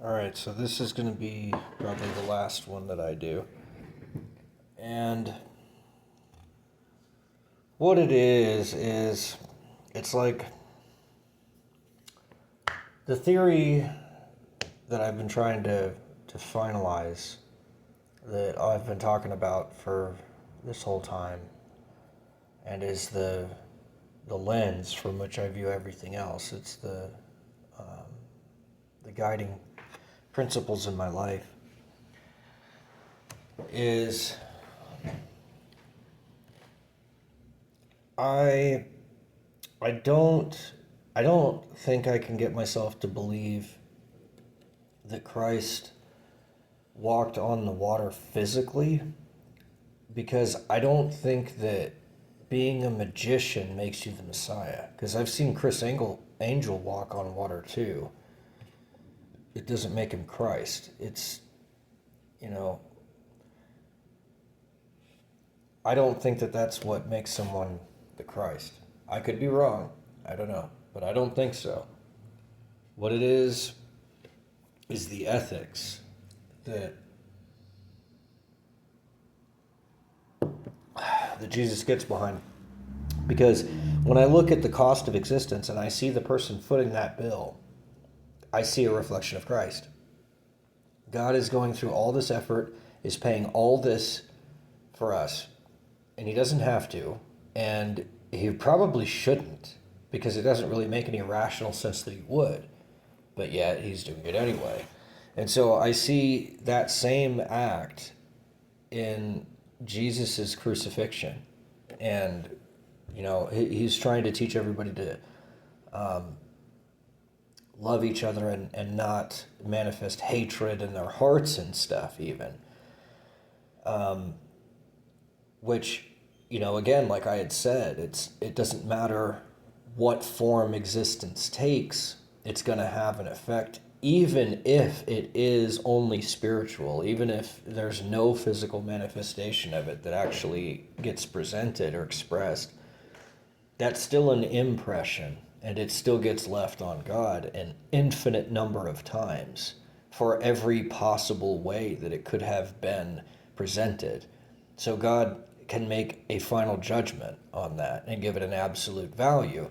Alright, so this is going to be probably the last one that I do. And what it is it's like the theory that I've been trying to finalize, that I've been talking about for this whole time, and is the lens from which I view everything else. It's the guiding principles in my life. Is I I don't I don't think I can get myself to believe that Christ walked on the water physically, because I don't think that being a magician makes you the Messiah. Because I've seen Angel walk on water too. It doesn't make him Christ. It's, you know, I don't think that that's what makes someone the Christ. I could be wrong. I don't know. But I don't think so. What it is the ethics that Jesus gets behind. Because when I look at the cost of existence and I see the person footing that bill, I see a reflection of Christ. God is going through all this effort, is paying all this for us, and he doesn't have to, and he probably shouldn't, because it doesn't really make any rational sense that he would, but yet he's doing it anyway. And so I see that same act in Jesus's crucifixion, and he's trying to teach everybody to love each other and not manifest hatred in their hearts and stuff, even. Which, again, like I had said, it doesn't matter what form existence takes, it's going to have an effect, even if it is only spiritual, even if there's no physical manifestation of it that actually gets presented or expressed. That's still an impression, and it still gets left on God an infinite number of times for every possible way that it could have been presented. So God can make a final judgment on that and give it an absolute value.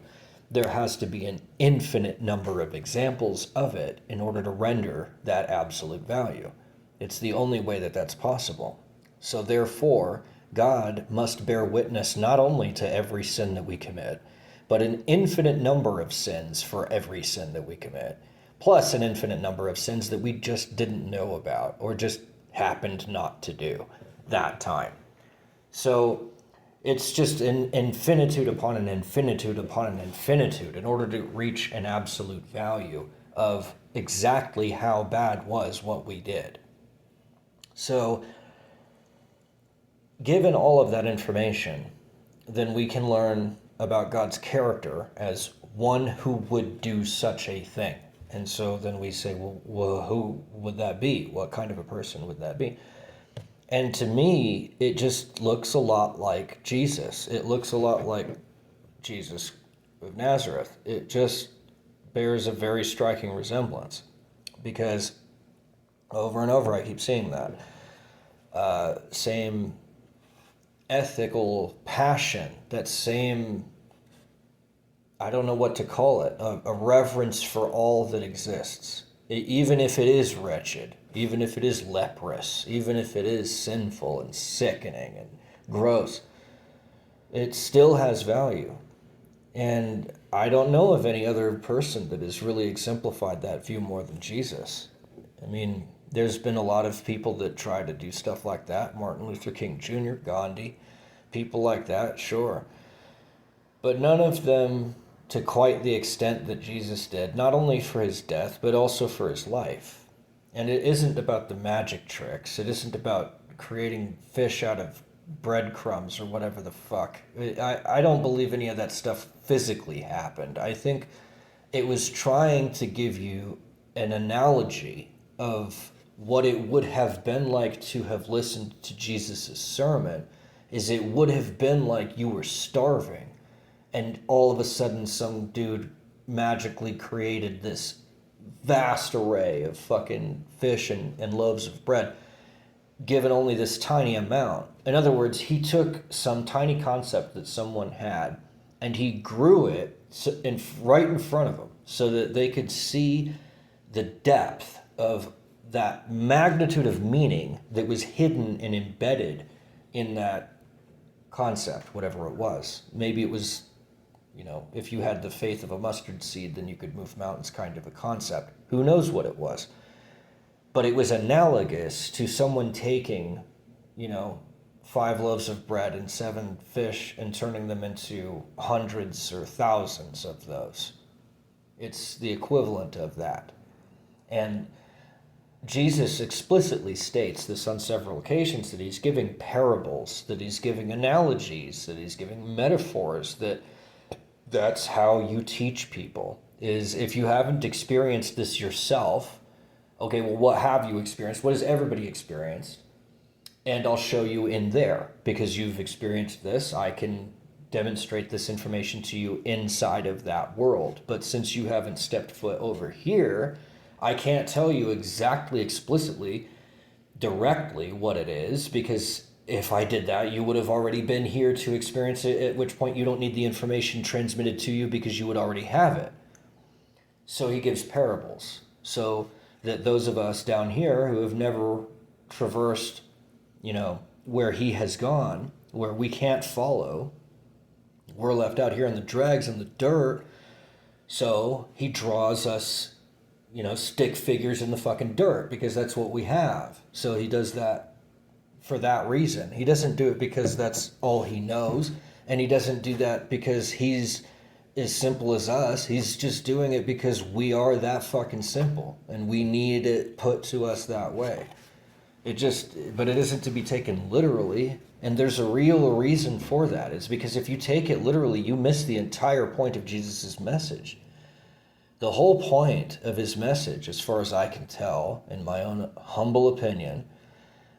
There has to be an infinite number of examples of it in order to render that absolute value. It's the only way that that's possible. So therefore, God must bear witness not only to every sin that we commit, but an infinite number of sins for every sin that we commit, plus an infinite number of sins that we just didn't know about or just happened not to do that time. So it's just an infinitude upon an infinitude upon an infinitude in order to reach an absolute value of exactly how bad was what we did. So given all of that information, then we can learn about God's character as one who would do such a thing. And so then we say, well, who would that be? What kind of a person would that be? And to me, it just looks a lot like Jesus. It looks a lot like Jesus of Nazareth. It just bears a very striking resemblance, because over and over I keep seeing that. Same ethical passion, that same, I don't know what to call it, a reverence for all that exists, even if it is wretched, even if it is leprous, even if it is sinful and sickening and gross. It still has value. And I don't know of any other person that has really exemplified that view more than Jesus. I mean, there's been a lot of people that try to do stuff like that. Martin Luther King Jr., Gandhi, people like that, sure. But none of them to quite the extent that Jesus did, not only for his death, but also for his life. And it isn't about the magic tricks. It isn't about creating fish out of breadcrumbs or whatever the fuck. I don't believe any of that stuff physically happened. I think it was trying to give you an analogy of what it would have been like to have listened to Jesus' sermon. Is it would have been like you were starving, and all of a sudden some dude magically created this vast array of fucking fish and loaves of bread, given only this tiny amount. In other words, he took some tiny concept that someone had and he grew it right in front of them so that they could see the depth of that magnitude of meaning that was hidden and embedded in that concept, whatever it was. Maybe it was, if you had the faith of a mustard seed, then you could move mountains kind of a concept. Who knows what it was? But it was analogous to someone taking, 5 loaves of bread and 7 fish and turning them into hundreds or thousands of those. It's the equivalent of that. And Jesus explicitly states this on several occasions, that he's giving parables, that he's giving analogies, that he's giving metaphors, that's how you teach people. Is if you haven't experienced this yourself, okay, well, what have you experienced? What has everybody experienced? And I'll show you in there, because you've experienced this. I can demonstrate this information to you inside of that world. But since you haven't stepped foot over here, I can't tell you exactly, explicitly, directly what it is, because if I did that, you would have already been here to experience it, at which point you don't need the information transmitted to you because you would already have it. So he gives parables, so that those of us down here who have never traversed, where he has gone, where we can't follow, we're left out here in the dregs and the dirt. So he draws us, stick figures in the fucking dirt, because that's what we have. So he does that for that reason. He doesn't do it because that's all he knows, and he doesn't do that because he's as simple as us. He's just doing it because we are that fucking simple, and we need it put to us that way. But it isn't to be taken literally, and there's a real reason for that. It's because if you take it literally, you miss the entire point of Jesus' message. The whole point of his message, as far as I can tell, in my own humble opinion,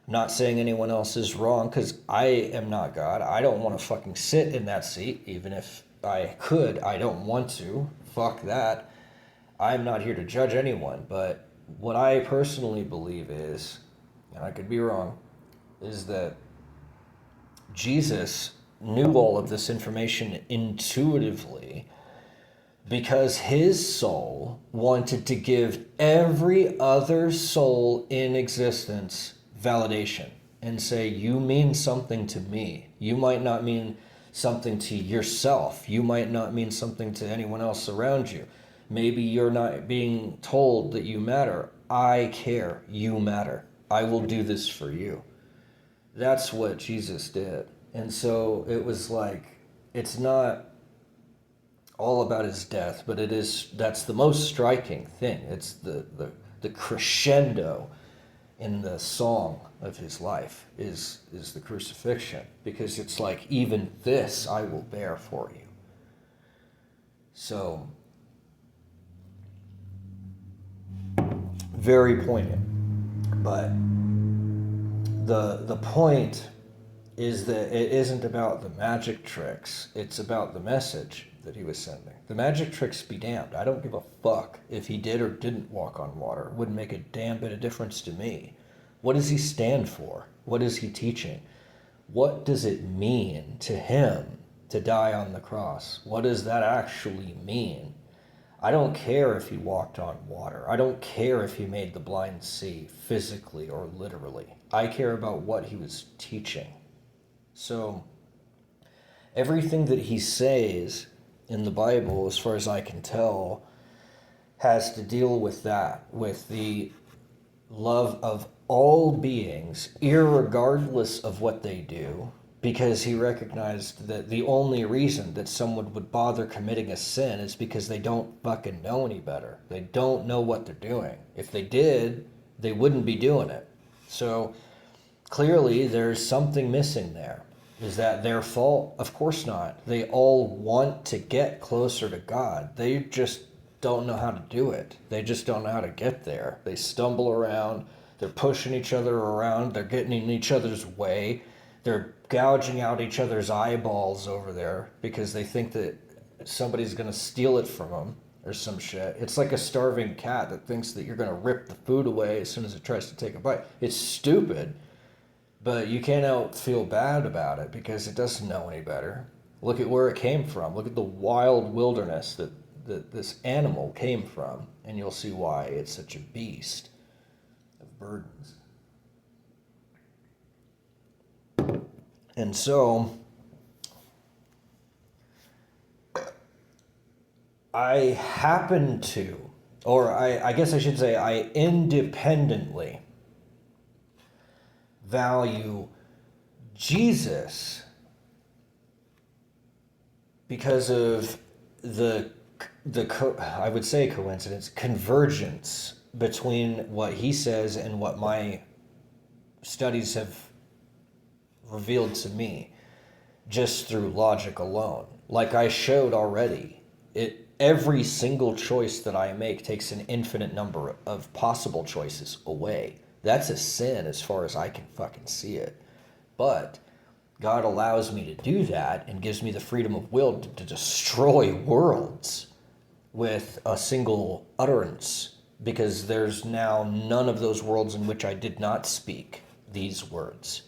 I'm not saying anyone else is wrong, because I am not God. I don't want to fucking sit in that seat, even if I could. I don't want to. Fuck that. I'm not here to judge anyone, but what I personally believe is, and I could be wrong, is that Jesus knew all of this information intuitively because his soul wanted to give every other soul in existence validation and say, you mean something to me. You might not mean something to yourself. You might not mean something to anyone else around you. Maybe you're not being told that you matter. I care. You matter. I will do this for you. That's what Jesus did. And so it was like, it's not all about his death, but that's the most striking thing. It's the crescendo in the song of his life is the crucifixion, because it's like, even this I will bear for you. So, very poignant. But the point is that it isn't about the magic tricks, it's about the message that he was sending. The magic tricks be damned. I don't give a fuck if he did or didn't walk on water. It wouldn't make a damn bit of difference to me. What does he stand for? What is he teaching? What does it mean to him to die on the cross? What does that actually mean? I don't care if he walked on water. I don't care if he made the blind see, physically or literally. I care about what he was teaching. So, everything that he says in the Bible, as far as I can tell, has to deal with that, with the love of all beings, irregardless of what they do, because he recognized that the only reason that someone would bother committing a sin is because they don't fucking know any better. They don't know what they're doing. If they did, they wouldn't be doing it. So clearly there's something missing there. Is that their fault? Of course not. They all want to get closer to God. They just don't know how to do it. They just don't know how to get there. They stumble around. They're pushing each other around. They're getting in each other's way. They're gouging out each other's eyeballs over there because they think that somebody's going to steal it from them. or some shit. It's like a starving cat that thinks that you're going to rip the food away as soon as it tries to take a bite. It's stupid, but you can't help feel bad about it because it doesn't know any better. Look at where it came from. Look at the wild wilderness that this animal came from, and you'll see why it's such a beast of burdens. And so I happen to, or I guess I should say, I independently value Jesus because of the I would say coincidence, convergence between what he says and what my studies have revealed to me just through logic alone. Like I showed already, every single choice that I make takes an infinite number of possible choices away. That's a sin as far as I can fucking see it. But God allows me to do that and gives me the freedom of will to destroy worlds with a single utterance, because there's now none of those worlds in which I did not speak these words.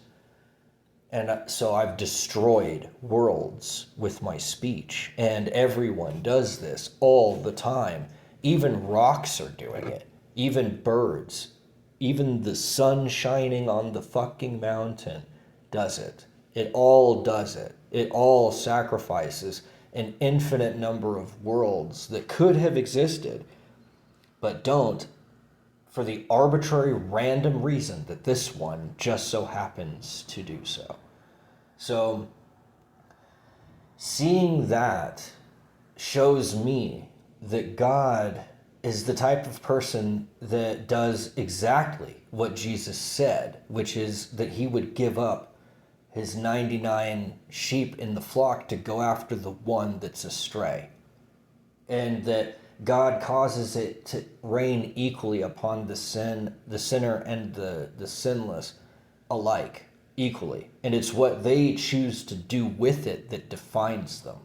And so I've destroyed worlds with my speech, and everyone does this all the time. Even rocks are doing it, even birds, even the sun shining on the fucking mountain does it. It all does it. It all sacrifices an infinite number of worlds that could have existed, but don't, for the arbitrary random reason that this one just so happens to do so. So, seeing that shows me that God is the type of person that does exactly what Jesus said, which is that he would give up his 99 sheep in the flock to go after the one that's astray. And that God causes it to reign equally upon the sinner and the sinless alike, equally. And it's what they choose to do with it that defines them.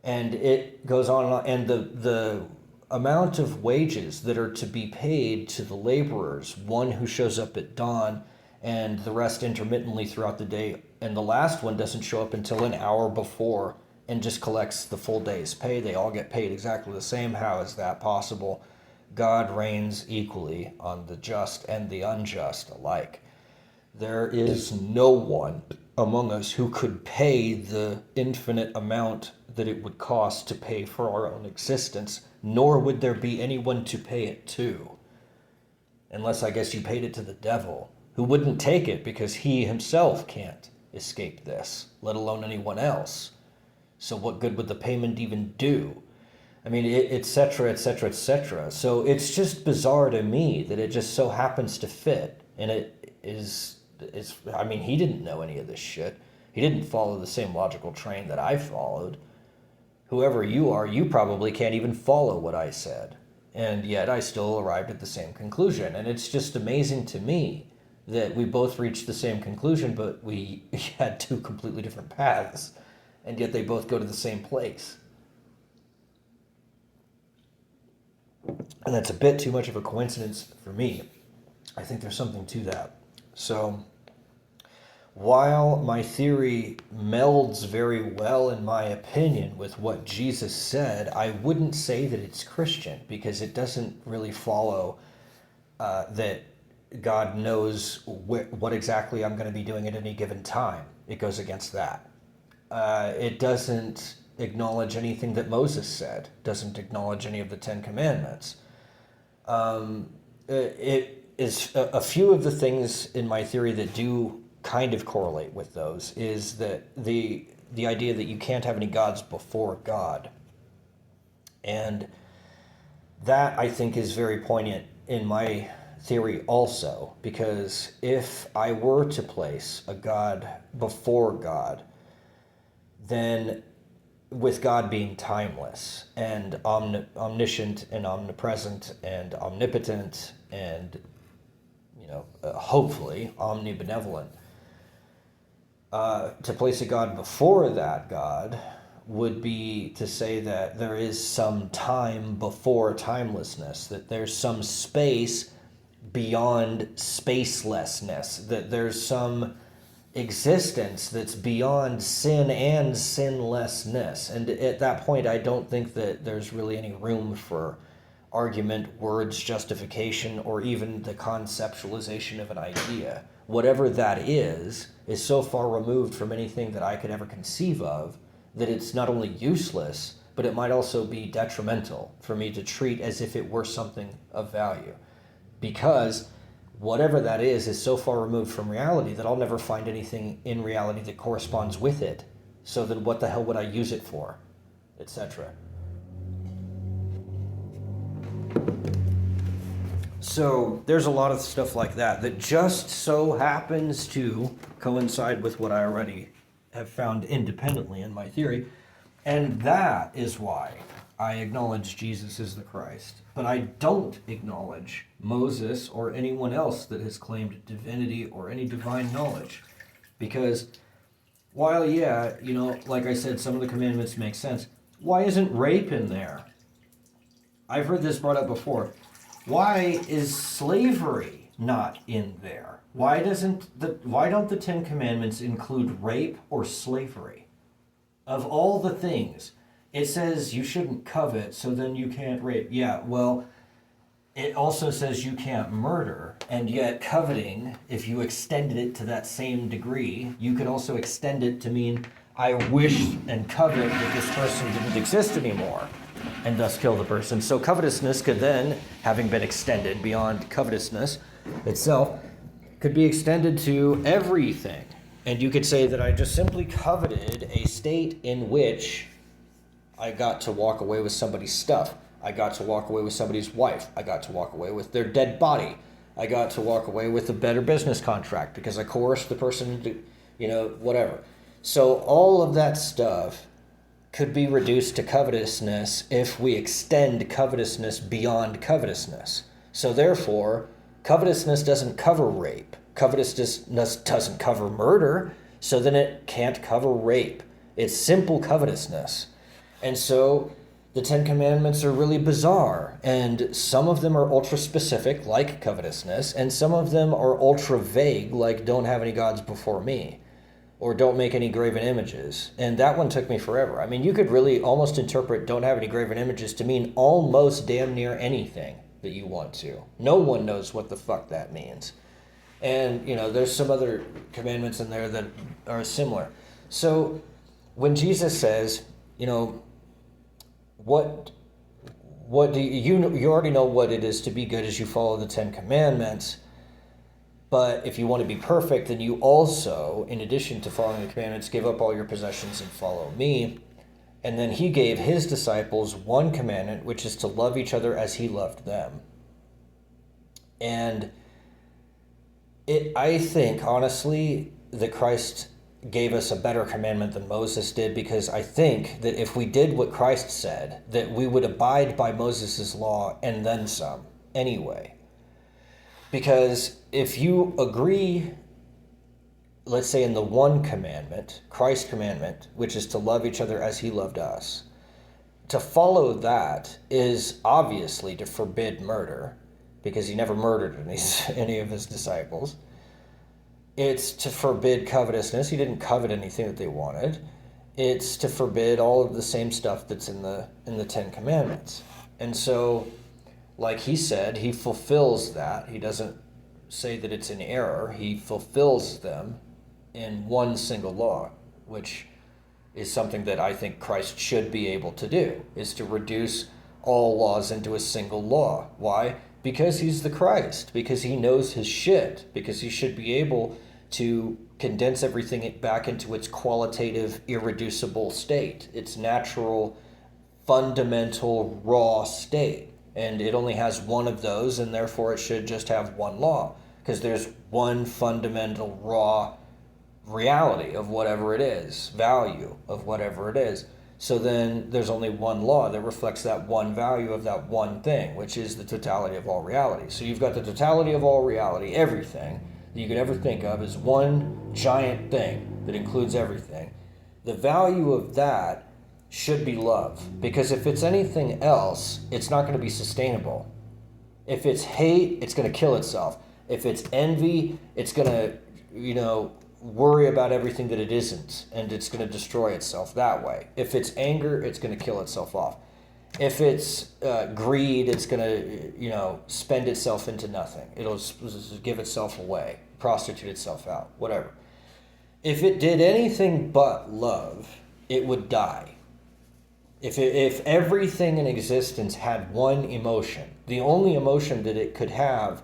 And it goes on and on. And the amount of wages that are to be paid to the laborers, one who shows up at dawn and the rest intermittently throughout the day, and the last one doesn't show up until an hour before and just collects the full day's pay. They all get paid exactly the same. How is that possible? God reigns equally on the just and the unjust alike. There is no one among us who could pay the infinite amount that it would cost to pay for our own existence, nor would there be anyone to pay it to. Unless I guess you paid it to the devil, who wouldn't take it because he himself can't escape this, let alone anyone else. So what good would the payment even do? I mean, etc., etc., etc. So it's just bizarre to me that it just so happens to fit. And I mean, he didn't know any of this shit. He didn't follow the same logical train that I followed. Whoever you are, you probably can't even follow what I said. And yet I still arrived at the same conclusion. And it's just amazing to me that we both reached the same conclusion, but we had two completely different paths, and yet they both go to the same place. And that's a bit too much of a coincidence for me. I think there's something to that. So, while my theory melds very well, in my opinion, with what Jesus said, I wouldn't say that it's Christian, because it doesn't really follow that God knows what exactly I'm going to be doing at any given time. It goes against that. It doesn't acknowledge anything that Moses said, doesn't acknowledge any of the Ten Commandments. It is a few of the things in my theory that do kind of correlate with those is that the idea that you can't have any gods before God. And that, I think, is very poignant in my theory also, because if I were to place a God before God, then with God being timeless and omniscient and omnipresent and omnipotent and, hopefully omnibenevolent, to place a God before that God would be to say that there is some time before timelessness, that there's some space beyond spacelessness, that there's some existence that's beyond sin and sinlessness. And at that point, I don't think that there's really any room for argument, words, justification, or even the conceptualization of an idea. Whatever that is so far removed from anything that I could ever conceive of that it's not only useless, but it might also be detrimental for me to treat as if it were something of value. Because whatever that is so far removed from reality that I'll never find anything in reality that corresponds with it. So then what the hell would I use it for? Etc. So there's a lot of stuff like that that just so happens to coincide with what I already have found independently in my theory. And that is why I acknowledge Jesus is the Christ. But I don't acknowledge Moses or anyone else that has claimed divinity or any divine knowledge. Because while, yeah, like I said, some of the commandments make sense, why isn't rape in there? I've heard this brought up before. Why is slavery not in there? Why don't the Ten Commandments include rape or slavery? Of all the things, it says you shouldn't covet, so then you can't rape. Yeah, well, it also says you can't murder, and yet coveting, if you extended it to that same degree, you could also extend it to mean I wish and covet that this person didn't exist anymore, and thus kill the person. So covetousness could then, having been extended beyond covetousness itself, could be extended to everything. And you could say that I just simply coveted a state in which I got to walk away with somebody's stuff. I got to walk away with somebody's wife. I got to walk away with their dead body. I got to walk away with a better business contract because I coerced the person to, whatever. So all of that stuff could be reduced to covetousness if we extend covetousness beyond covetousness. So therefore, covetousness doesn't cover rape. Covetousness doesn't cover murder, so then it can't cover rape. It's simple covetousness. And so the Ten Commandments are really bizarre, and some of them are ultra-specific, like covetousness, and some of them are ultra-vague, like don't have any gods before me, or don't make any graven images. And that one took me forever. I mean, you could really almost interpret don't have any graven images to mean almost damn near anything that you want to. No one knows what the fuck that means. And, there's some other commandments in there that are similar. So when Jesus says, what do you already know what it is to be good as you follow the Ten Commandments, but if you want to be perfect, then you also, in addition to following the commandments, give up all your possessions and follow me. And then he gave his disciples one commandment, which is to love each other as he loved them. And I think, honestly, that Christ gave us a better commandment than Moses did, because I think that if we did what Christ said, that we would abide by Moses' law and then some anyway. Because if you agree, let's say in the one commandment, Christ's commandment, which is to love each other as he loved us, to follow that is obviously to forbid murder, because he never murdered any of his disciples. It's to forbid covetousness. He didn't covet anything that they wanted. It's to forbid all of the same stuff that's in the Ten Commandments. And so, like he said, he fulfills that. He doesn't say that it's in error. He fulfills them in one single law, which is something that I think Christ should be able to do, is to reduce all laws into a single law. Why? Because he's the Christ, because he knows his shit, because he should be able to condense everything back into its qualitative, irreducible state, its natural, fundamental, raw state. And it only has one of those, and therefore it should just have one law, because there's one fundamental, raw reality of whatever it is, value of whatever it is. So then there's only one law that reflects that one value of that one thing, which is the totality of all reality. So you've got the totality of all reality, everything that you could ever think of is one giant thing that includes everything. The value of that should be love. Because if it's anything else, it's not going to be sustainable. If it's hate, it's going to kill itself. If it's envy, it's going to, worry about everything that it isn't, and it's going to destroy itself that way. If it's anger, it's going to kill itself off. If it's greed, it's going to, spend itself into nothing. It'll give itself away, prostitute itself out, whatever. If it did anything but love, it would die. If everything in existence had one emotion, the only emotion that it could have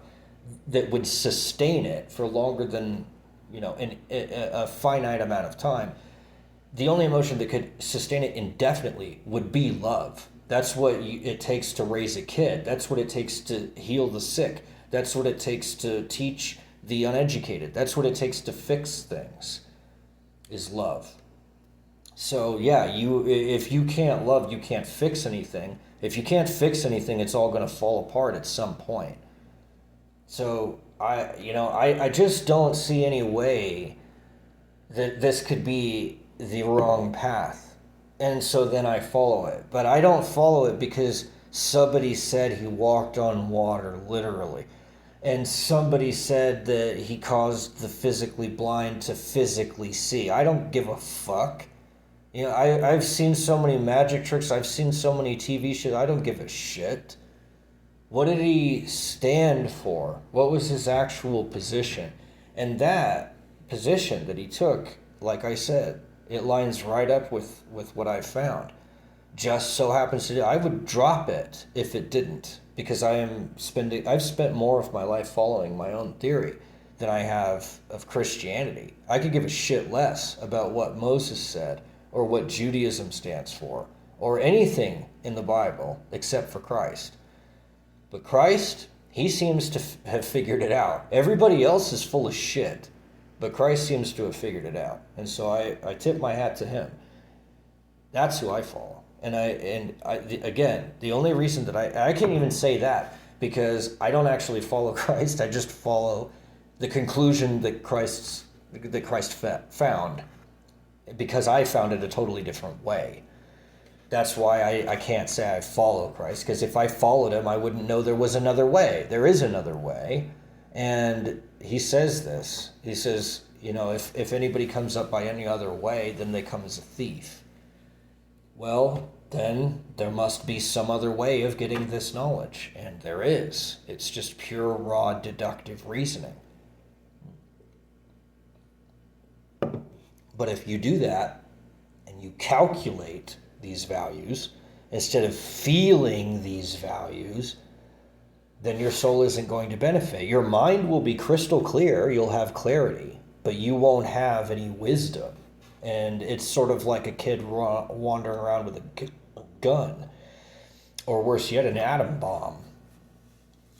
that would sustain it for longer than a finite amount of time, the only emotion that could sustain it indefinitely would be love. That's what it takes to raise a kid. That's what it takes to heal the sick. That's what it takes to teach the uneducated. That's what it takes to fix things, is love. So yeah, if you can't love, you can't fix anything. If you can't fix anything, it's all going to fall apart at some point. So I just don't see any way that this could be the wrong path. And so then I follow it. But I don't follow it because somebody said he walked on water, literally. And somebody said that he caused the physically blind to physically see. I don't give a fuck. I've seen so many magic tricks. I've seen so many TV shows. I don't give a shit. What did he stand for? What was his actual position? And that position that he took, like I said, it lines right up with what I found. Just so happens to do. I would drop it if it didn't, because I've spent more of my life following my own theory than I have of Christianity. I could give a shit less about what Moses said or what Judaism stands for or anything in the Bible except for Christ. But Christ, he seems to have figured it out. Everybody else is full of shit, but Christ seems to have figured it out. And so I tip my hat to him. That's who I follow. And again, the only reason that I can't even say that because I don't actually follow Christ. I just follow the conclusion that Christ found, because I found it a totally different way. That's why I can't say I follow Christ, because if I followed him, I wouldn't know there was another way. There is another way. And he says this. He says, if anybody comes up by any other way, then they come as a thief. Well, then there must be some other way of getting this knowledge. And there is. It's just pure, raw, deductive reasoning. But if you do that, and you calculate these values, instead of feeling these values, then your soul isn't going to benefit. Your mind will be crystal clear, you'll have clarity, but you won't have any wisdom. And it's sort of like a kid wandering around with a gun, or worse yet, an atom bomb.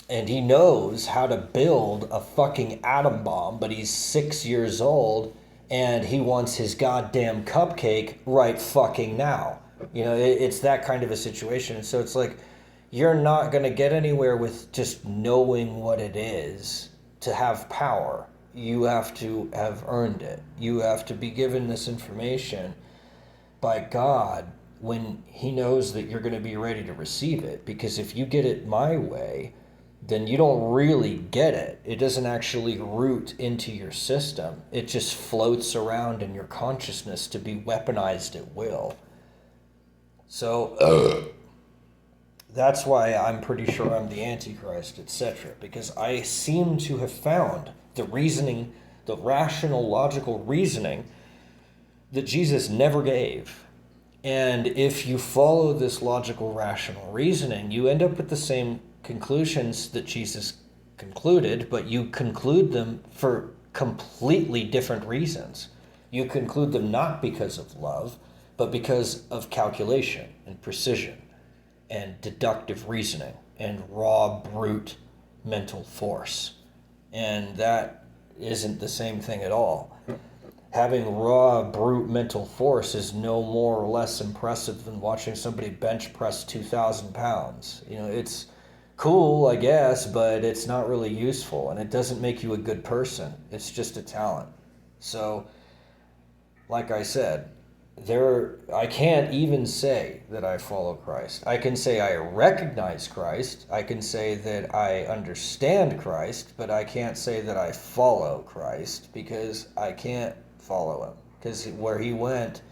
And he knows how to build a fucking atom bomb, but he's 6 years old, and he wants his goddamn cupcake right fucking now. It's that kind of a situation. So it's like, you're not going to get anywhere with just knowing what it is to have power. You have to have earned it. You have to be given this information by God when he knows that you're going to be ready to receive it. Because if you get it my way, then you don't really get it. It doesn't actually root into your system. It just floats around in your consciousness to be weaponized at will. So that's why I'm pretty sure I'm the Antichrist, etc. Because I seem to have found the reasoning, the rational, logical reasoning that Jesus never gave. And if you follow this logical, rational reasoning, you end up with the same conclusions that Jesus concluded, but you conclude them for completely different reasons. You conclude them not because of love, but because of calculation and precision and deductive reasoning and raw, brute mental force. And that isn't the same thing at all. Having raw, brute mental force is no more or less impressive than watching somebody bench press 2,000 pounds. It's cool, I guess, but it's not really useful, and it doesn't make you a good person. It's just a talent. So, like I said, I can't even say that I follow Christ. I can say I recognize Christ. I can say that I understand Christ, but I can't say that I follow Christ because I can't follow him. Because where he went,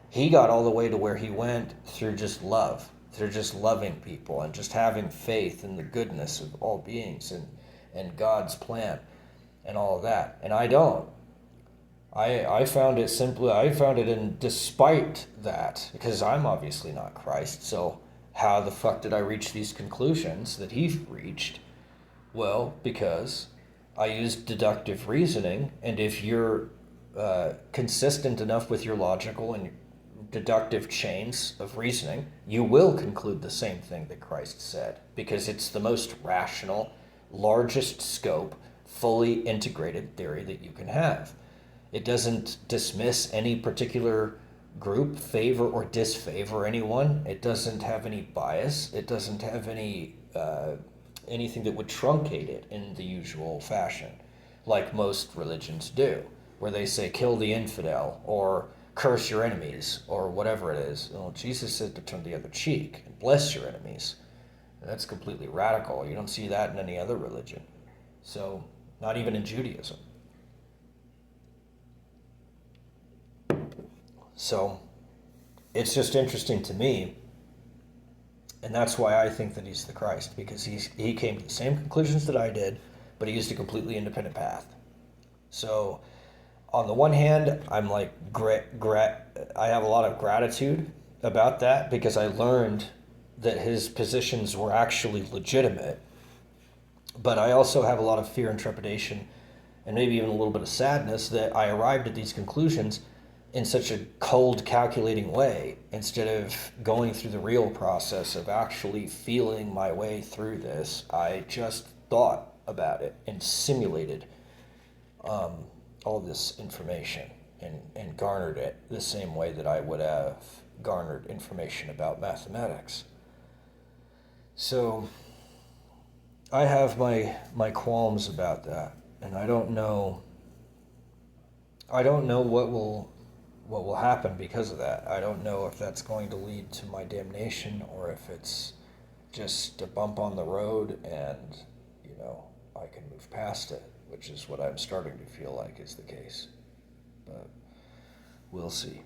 he got all the way to where he went through just love, through just loving people and just having faith in the goodness of all beings and God's plan and all of that. And I don't. I found it simply, I found it in despite that, because I'm obviously not Christ, so how the fuck did I reach these conclusions that he reached? Well, because I used deductive reasoning, and if you're consistent enough with your logical and deductive chains of reasoning, you will conclude the same thing that Christ said, because it's the most rational, largest scope, fully integrated theory that you can have. It doesn't dismiss any particular group, favor or disfavor anyone. It doesn't have any bias. It doesn't have any anything that would truncate it in the usual fashion, like most religions do, where they say kill the infidel or curse your enemies or whatever it is. Well, Jesus said to turn the other cheek and bless your enemies. And that's completely radical. You don't see that in any other religion. So, not even in Judaism. So it's just interesting to me, and that's why I think that he's the Christ, because he came to the same conclusions that I did, but he used a completely independent path. So on the one hand, I'm like, I have a lot of gratitude about that, because I learned that his positions were actually legitimate, but I also have a lot of fear and trepidation, and maybe even a little bit of sadness that I arrived at these conclusions in such a cold, calculating way, instead of going through the real process of actually feeling my way through this. I just thought about it and simulated all this information and garnered it the same way that I would have garnered information about mathematics. So I have my qualms about that, and I don't know what will happen because of that. I don't know if that's going to lead to my damnation or if it's just a bump on the road and, I can move past it, which is what I'm starting to feel like is the case. But we'll see.